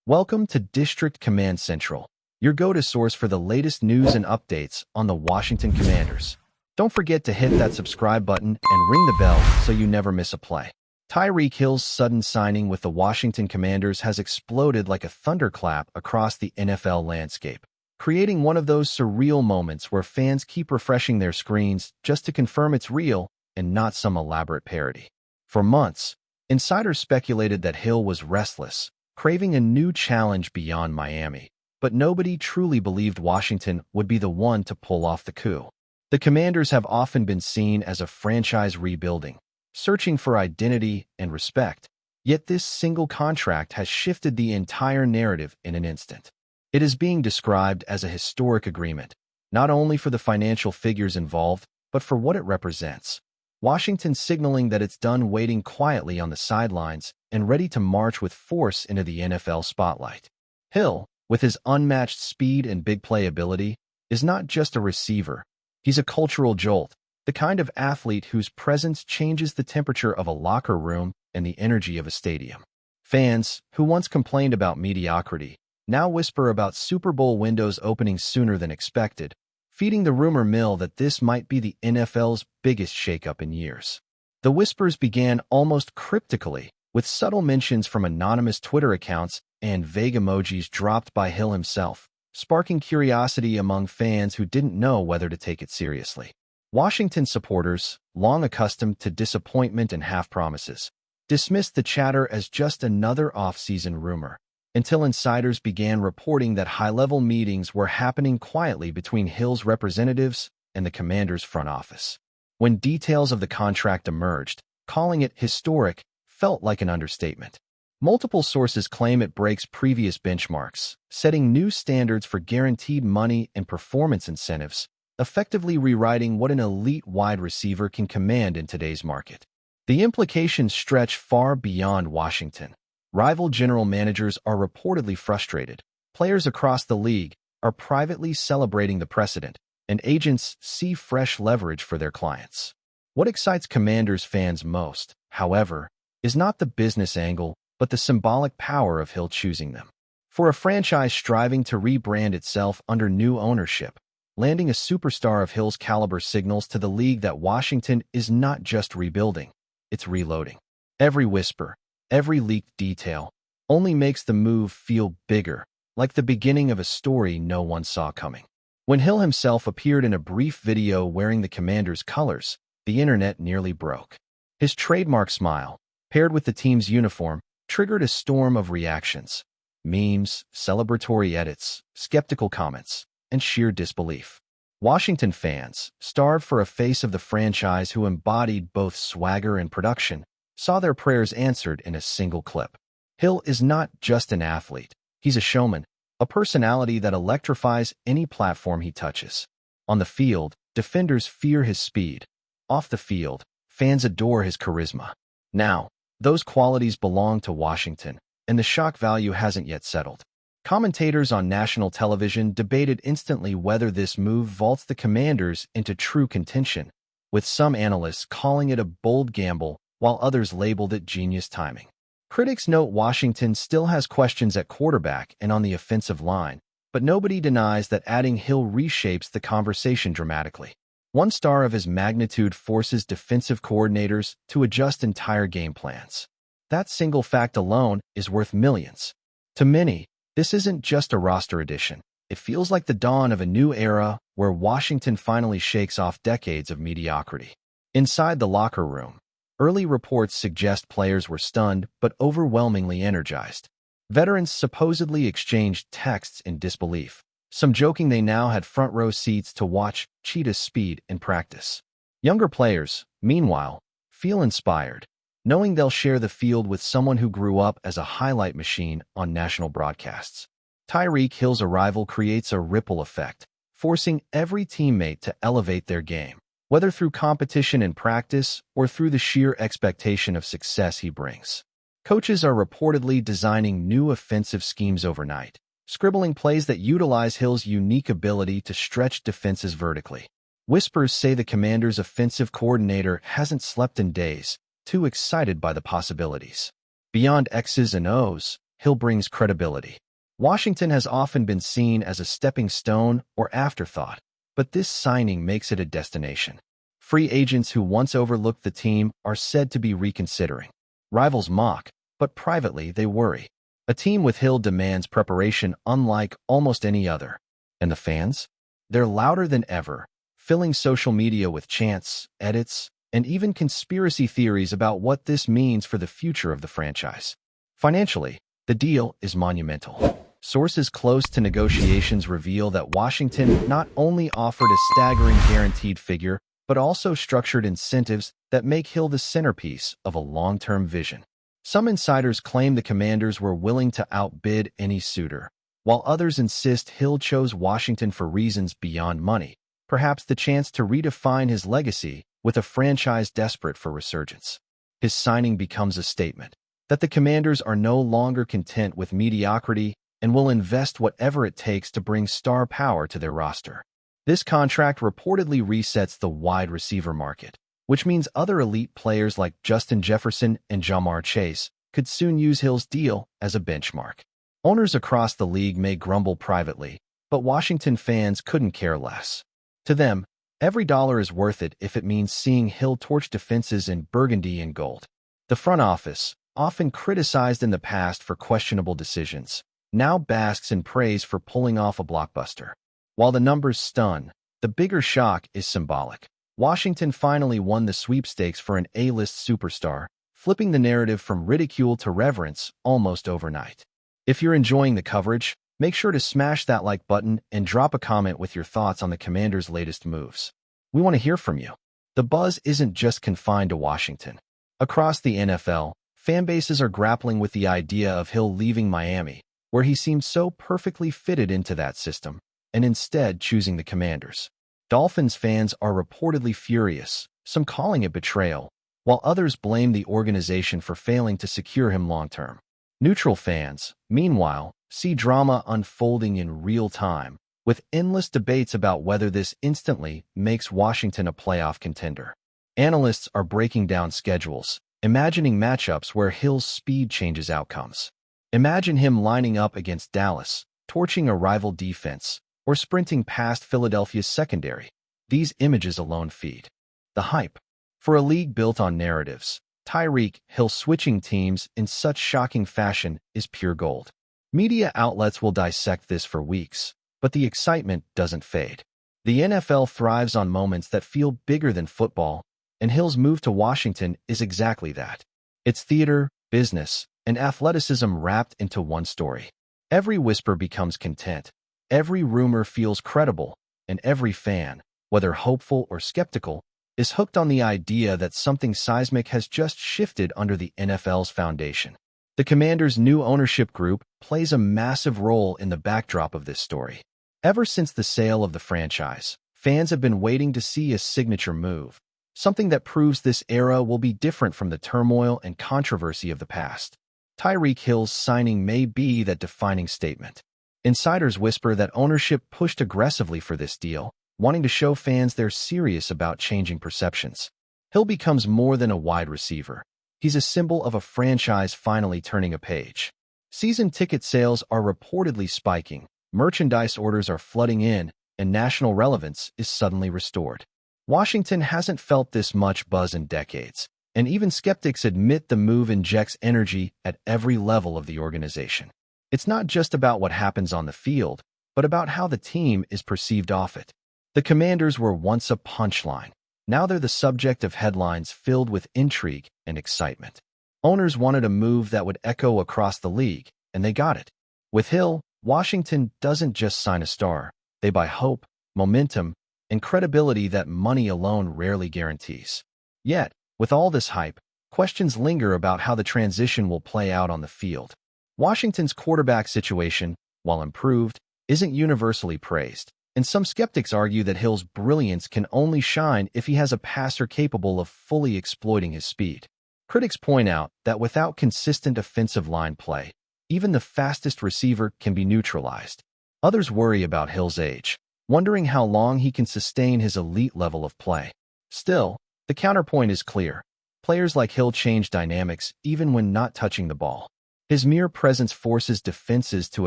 Welcome to District Command Central, your go-to source for the latest news and updates on the Washington Commanders. Don't forget to hit that subscribe button and ring the bell so you never miss a play. Tyreek Hill's sudden signing with the Washington Commanders has exploded like a thunderclap across the NFL landscape, creating one of those surreal moments where fans keep refreshing their screens just to confirm it's real and not some elaborate parody. For months, insiders speculated that Hill was restless, craving a new challenge beyond Miami, but nobody truly believed Washington would be the one to pull off the coup. The Commanders have often been seen as a franchise rebuilding, searching for identity and respect, yet this single contract has shifted the entire narrative in an instant. It is being described as a historic agreement, not only for the financial figures involved, but for what it represents. Washington signaling that it's done waiting quietly on the sidelines and ready to march with force into the NFL spotlight. Hill, with his unmatched speed and big play ability, is not just a receiver. He's a cultural jolt, the kind of athlete whose presence changes the temperature of a locker room and the energy of a stadium. Fans, who once complained about mediocrity, now whisper about Super Bowl windows opening sooner than expected, feeding the rumor mill that this might be the NFL's biggest shakeup in years. The whispers began almost cryptically, with subtle mentions from anonymous Twitter accounts and vague emojis dropped by Hill himself, sparking curiosity among fans who didn't know whether to take it seriously. Washington supporters, long accustomed to disappointment and half-promises, dismissed the chatter as just another off-season rumor, until insiders began reporting that high-level meetings were happening quietly between Hill's representatives and the Commanders' front office. When details of the contract emerged, calling it historic felt like an understatement. Multiple sources claim it breaks previous benchmarks, setting new standards for guaranteed money and performance incentives, effectively rewriting what an elite wide receiver can command in today's market. The implications stretch far beyond Washington. Rival general managers are reportedly frustrated, players across the league are privately celebrating the precedent, and agents see fresh leverage for their clients. What excites Commanders fans most, however, is not the business angle, but the symbolic power of Hill choosing them. For a franchise striving to rebrand itself under new ownership, landing a superstar of Hill's caliber signals to the league that Washington is not just rebuilding, it's reloading. Every whisper, every leaked detail, only makes the move feel bigger, like the beginning of a story no one saw coming. When Hill himself appeared in a brief video wearing the Commanders' colors, the internet nearly broke. His trademark smile, paired with the team's uniform, triggered a storm of reactions. Memes, celebratory edits, skeptical comments, and sheer disbelief. Washington fans, starved for a face of the franchise who embodied both swagger and production, saw their prayers answered in a single clip. Hill is not just an athlete. He's a showman, a personality that electrifies any platform he touches. On the field, defenders fear his speed. Off the field, fans adore his charisma. Now, those qualities belong to Washington, and the shock value hasn't yet settled. Commentators on national television debated instantly whether this move vaults the Commanders into true contention, with some analysts calling it a bold gamble while others labeled it genius timing. Critics note Washington still has questions at quarterback and on the offensive line, but nobody denies that adding Hill reshapes the conversation dramatically. One star of his magnitude forces defensive coordinators to adjust entire game plans. That single fact alone is worth millions. To many, this isn't just a roster addition. It feels like the dawn of a new era where Washington finally shakes off decades of mediocrity. Inside the locker room, early reports suggest players were stunned but overwhelmingly energized. Veterans supposedly exchanged texts in disbelief, some joking they now had front-row seats to watch Cheetah's speed in practice. Younger players, meanwhile, feel inspired, knowing they'll share the field with someone who grew up as a highlight machine on national broadcasts. Tyreek Hill's arrival creates a ripple effect, forcing every teammate to elevate their game, whether through competition in practice or through the sheer expectation of success he brings. Coaches are reportedly designing new offensive schemes overnight, scribbling plays that utilize Hill's unique ability to stretch defenses vertically. Whispers say the Commanders' offensive coordinator hasn't slept in days, too excited by the possibilities. Beyond X's and O's, Hill brings credibility. Washington has often been seen as a stepping stone or afterthought, but this signing makes it a destination. Free agents who once overlooked the team are said to be reconsidering. Rivals mock, but privately they worry. A team with Hill demands preparation unlike almost any other. And the fans? They're louder than ever, filling social media with chants, edits, and even conspiracy theories about what this means for the future of the franchise. Financially, the deal is monumental. Sources close to negotiations reveal that Washington not only offered a staggering guaranteed figure, but also structured incentives that make Hill the centerpiece of a long-term vision. Some insiders claim the Commanders were willing to outbid any suitor, while others insist Hill chose Washington for reasons beyond money, perhaps the chance to redefine his legacy with a franchise desperate for resurgence. His signing becomes a statement that the Commanders are no longer content with mediocrity and will invest whatever it takes to bring star power to their roster. This contract reportedly resets the wide receiver market, which means other elite players like Justin Jefferson and Jamar Chase could soon use Hill's deal as a benchmark. Owners across the league may grumble privately, but Washington fans couldn't care less. To them, every dollar is worth it if it means seeing Hill torch defenses in burgundy and gold. The front office, often criticized in the past for questionable decisions, now basks in praise for pulling off a blockbuster. While the numbers stun, the bigger shock is symbolic. Washington finally won the sweepstakes for an A-list superstar, flipping the narrative from ridicule to reverence almost overnight. If you're enjoying the coverage, make sure to smash that like button and drop a comment with your thoughts on the Commanders' latest moves. We want to hear from you. The buzz isn't just confined to Washington. Across the NFL, fan bases are grappling with the idea of Hill leaving Miami, where he seemed so perfectly fitted into that system, and instead choosing the Commanders. Dolphins fans are reportedly furious, some calling it betrayal, while others blame the organization for failing to secure him long-term. Neutral fans, meanwhile, see drama unfolding in real time, with endless debates about whether this instantly makes Washington a playoff contender. Analysts are breaking down schedules, imagining matchups where Hill's speed changes outcomes. Imagine him lining up against Dallas, torching a rival defense, or sprinting past Philadelphia's secondary. These images alone feed the hype. For a league built on narratives, Tyreek Hill switching teams in such shocking fashion is pure gold. Media outlets will dissect this for weeks, but the excitement doesn't fade. The NFL thrives on moments that feel bigger than football, and Hill's move to Washington is exactly that. It's theater, business, and athleticism wrapped into one story. Every whisper becomes content. Every rumor feels credible, and every fan, whether hopeful or skeptical, is hooked on the idea that something seismic has just shifted under the NFL's foundation. The Commanders' new ownership group plays a massive role in the backdrop of this story. Ever since the sale of the franchise, fans have been waiting to see a signature move, something that proves this era will be different from the turmoil and controversy of the past. Tyreek Hill's signing may be that defining statement. Insiders whisper that ownership pushed aggressively for this deal, wanting to show fans they're serious about changing perceptions. Hill becomes more than a wide receiver. He's a symbol of a franchise finally turning a page. Season ticket sales are reportedly spiking, merchandise orders are flooding in, and national relevance is suddenly restored. Washington hasn't felt this much buzz in decades, and even skeptics admit the move injects energy at every level of the organization. It's not just about what happens on the field, but about how the team is perceived off it. The Commanders were once a punchline. Now they're the subject of headlines filled with intrigue and excitement. Owners wanted a move that would echo across the league, and they got it. With Hill, Washington doesn't just sign a star. They buy hope, momentum, and credibility that money alone rarely guarantees. Yet, with all this hype, questions linger about how the transition will play out on the field. Washington's quarterback situation, while improved, isn't universally praised, and some skeptics argue that Hill's brilliance can only shine if he has a passer capable of fully exploiting his speed. Critics point out that without consistent offensive line play, even the fastest receiver can be neutralized. Others worry about Hill's age, wondering how long he can sustain his elite level of play. Still, the counterpoint is clear. Players like Hill change dynamics even when not touching the ball. His mere presence forces defenses to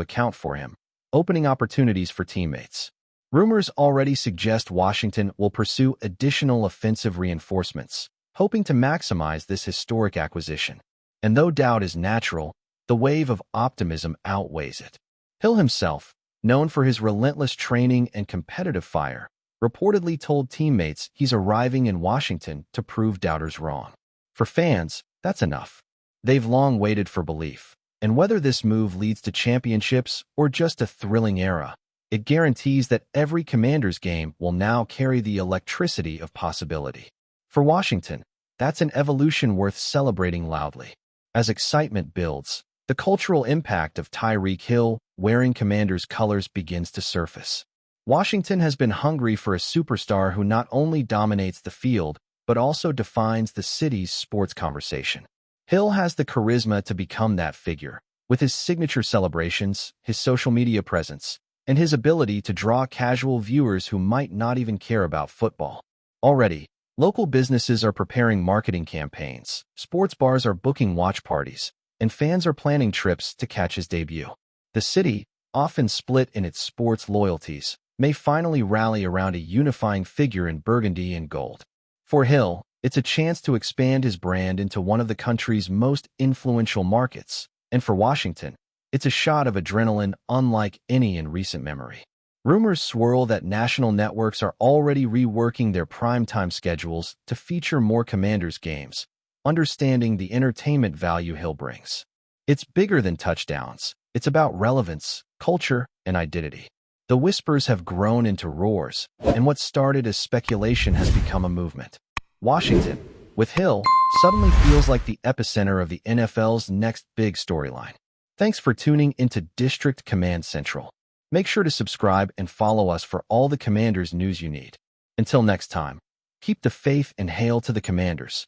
account for him, opening opportunities for teammates. Rumors already suggest Washington will pursue additional offensive reinforcements, hoping to maximize this historic acquisition. And though doubt is natural, the wave of optimism outweighs it. Hill himself, known for his relentless training and competitive fire, reportedly told teammates he's arriving in Washington to prove doubters wrong. For fans, that's enough. They've long waited for belief, and whether this move leads to championships or just a thrilling era, it guarantees that every Commanders game will now carry the electricity of possibility. For Washington, that's an evolution worth celebrating loudly. As excitement builds, the cultural impact of Tyreek Hill wearing Commanders colors begins to surface. Washington has been hungry for a superstar who not only dominates the field, but also defines the city's sports conversation. Hill has the charisma to become that figure, with his signature celebrations, his social media presence, and his ability to draw casual viewers who might not even care about football. Already, local businesses are preparing marketing campaigns, sports bars are booking watch parties, and fans are planning trips to catch his debut. The city, often split in its sports loyalties, may finally rally around a unifying figure in burgundy and gold. For Hill, it's a chance to expand his brand into one of the country's most influential markets, and for Washington, it's a shot of adrenaline unlike any in recent memory. Rumors swirl that national networks are already reworking their primetime schedules to feature more Commanders games, understanding the entertainment value Hill brings. It's bigger than touchdowns. It's about relevance, culture, and identity. The whispers have grown into roars, and what started as speculation has become a movement. Washington, with Hill, suddenly feels like the epicenter of the NFL's next big storyline. Thanks for tuning into District Command Central. Make sure to subscribe and follow us for all the Commanders news you need. Until next time, keep the faith and hail to the Commanders.